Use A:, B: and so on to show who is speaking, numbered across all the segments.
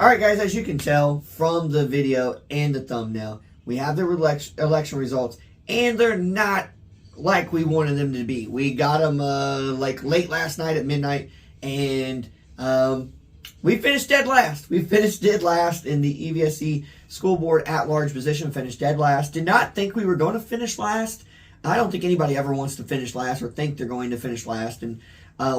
A: Alright guys, as you can tell from the video and the thumbnail, we have the election results, and they're not like we wanted them to be. We got them like late last night at midnight, and we finished dead last. We finished dead last in the EVSC school board at-large position, finished dead last. Did not think we were going to finish last. I don't think anybody ever wants to finish last or think they're going to finish last, and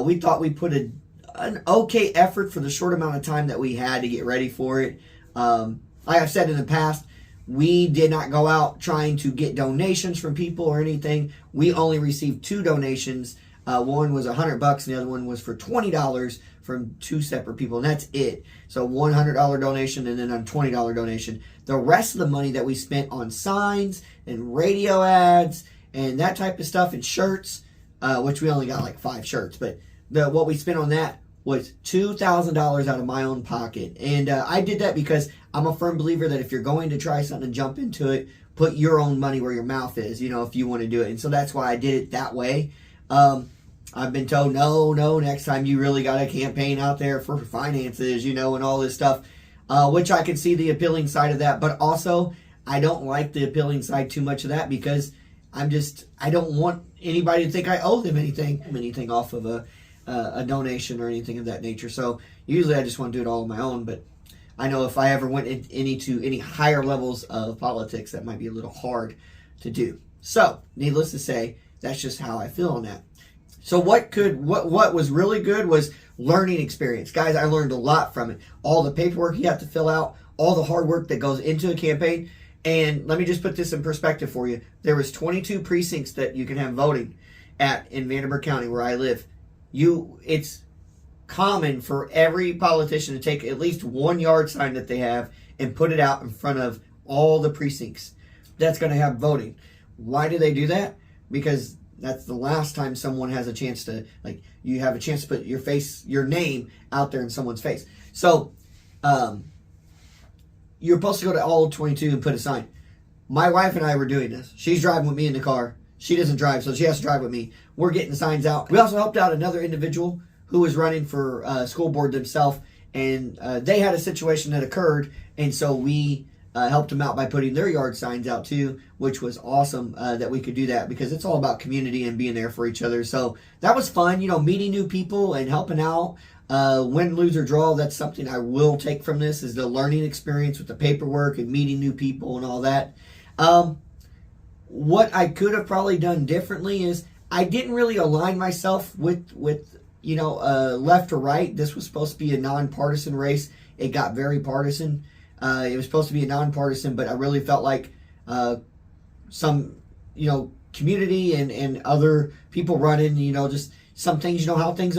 A: we thought we put an okay effort for the short amount of time that we had to get ready for it. Like I've said in the past, we did not go out trying to get donations from people or anything. We only received 2 donations. One was $100 and the other one was for $20 from 2 separate people, and that's it. So $100 donation and then a $20 donation. The rest of the money that we spent on signs and radio ads and that type of stuff and shirts, which we only got like 5 shirts, but what we spent on that was $2,000 out of my own pocket. And I did that because I'm a firm believer that if you're going to try something and jump into it, put your own money where your mouth is, if you want to do it. And so that's why I did it that way. I've been told, no, next time you really got a campaign out there for finances, and all this stuff, which I can see the appealing side of that. But also, I don't like the appealing side too much of that because I don't want anybody to think I owe them anything off of a donation or anything of that nature. So usually I just want to do it all on my own, but I know if I ever went into any higher levels of politics, that might be a little hard to do. So needless to say, that's just how I feel on that. So what was really good was learning experience. Guys, I learned a lot from it. All the paperwork you have to fill out, all the hard work that goes into a campaign. And let me just put this in perspective for you. There was 22 precincts that you can have voting at in Vanderburgh County where I live. It's common for every politician to take at least one yard sign that they have and put it out in front of all the precincts that's going to have voting. Why do they do that? Because that's the last time someone has a chance to, you have a chance to put your name out there in someone's face. So, you're supposed to go to all 22 and put a sign. My wife and I were doing this. She's driving with me in the car. She doesn't drive, so she has to drive with me. We're getting signs out. We also helped out another individual who was running for school board themselves, and they had a situation that occurred, and so we helped them out by putting their yard signs out too, which was awesome that we could do that because it's all about community and being there for each other. So that was fun, meeting new people and helping out. Win, lose, or draw, that's something I will take from this, is the learning experience with the paperwork and meeting new people and all that. What I could have probably done differently is I didn't really align myself with left or right. This was supposed to be a nonpartisan race. It got very partisan. It was supposed to be a nonpartisan, but I really felt like some, community and other people running, just some things, how things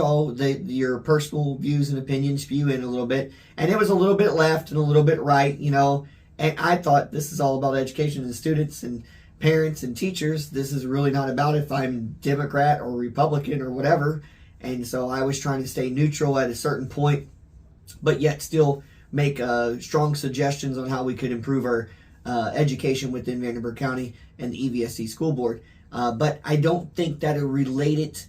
A: your personal views and opinions spew in a little bit. And it was a little bit left and a little bit right, and I thought this is all about education and students and parents and teachers. This is really not about if I'm Democrat or Republican or whatever. And so I was trying to stay neutral at a certain point, but yet still make strong suggestions on how we could improve our education within Vanderburgh County and the EVSC school board. But I don't think that it related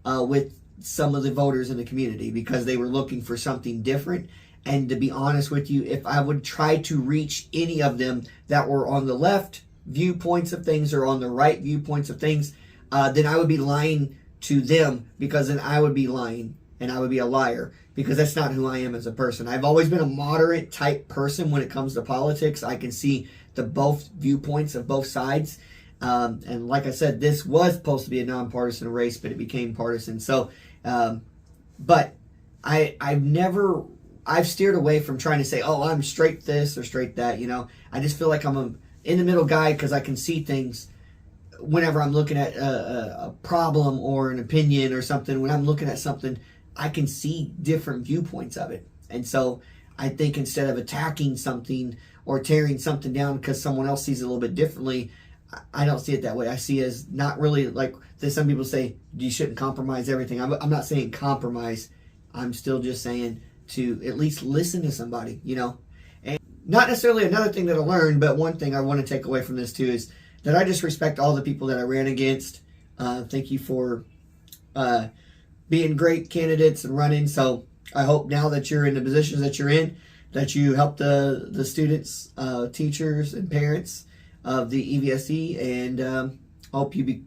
A: with some of the voters in the community because they were looking for something different. And to be honest with you, if I would try to reach any of them that were on the left viewpoints of things or on the right viewpoints of things, then I would be lying to them, because then I would be lying and I would be a liar, because that's not who I am as a person. I've always been a moderate type person when it comes to politics. I can see the both viewpoints of both sides. And like I said, this was supposed to be a nonpartisan race, but it became partisan. So, but I've steered away from trying to say, oh, I'm straight this or straight that. I just feel like I'm a in the middle guy because I can see things whenever I'm looking at a problem or an opinion or something. When I'm looking at something, I can see different viewpoints of it. And so I think instead of attacking something or tearing something down because someone else sees it a little bit differently, I don't see it that way. I see it as not really like some people say you shouldn't compromise everything. I'm not saying compromise. I'm still just saying to at least listen to somebody, And not necessarily another thing that I learned, but one thing I want to take away from this too is that I just respect all the people that I ran against. Thank you for being great candidates and running. So I hope now that you're in the positions that you're in, that you help the students, teachers, and parents of the EVSE, and hope you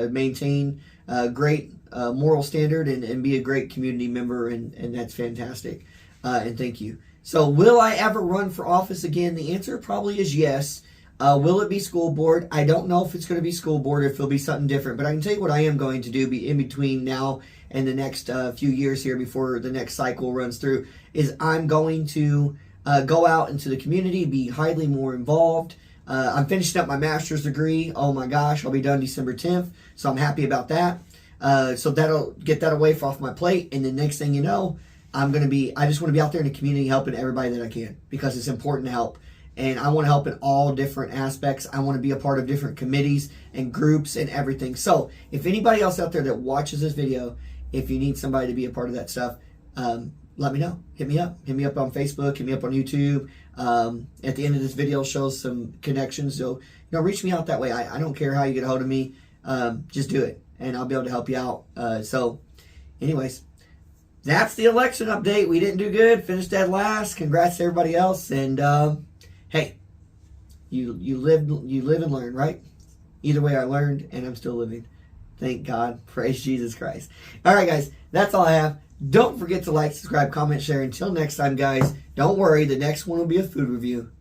A: maintain a great moral standard and be a great community member, and that's fantastic. And thank you. So, will I ever run for office again? The answer probably is yes. Will it be school board? I don't know if it's going to be school board or if it'll be something different, but I can tell you what I am going to do in between now and the next few years here before the next cycle runs through, is I'm going to go out into the community, be highly more involved. I'm finishing up my master's degree. Oh my gosh, I'll be done December 10th, so I'm happy about that. So that'll get that away off my plate, and the next thing you know, I just want to be out there in the community helping everybody that I can, because it's important to help. And I want to help in all different aspects. I want to be a part of different committees and groups and everything. So if anybody else out there that watches this video, if you need somebody to be a part of that stuff, let me know. Hit me up. Hit me up on Facebook. Hit me up on YouTube. At the end of this video, shows some connections. So, reach me out that way. I don't care how you get a hold of me. Just do it, and I'll be able to help you out. So anyways, that's the election update. We didn't do good. Finished dead last. Congrats to everybody else. And hey, you live and learn, right? Either way, I learned, and I'm still living. Thank God. Praise Jesus Christ. All right, guys. That's all I have. Don't forget to like, subscribe, comment, share. Until next time, guys, don't worry. The next one will be a food review.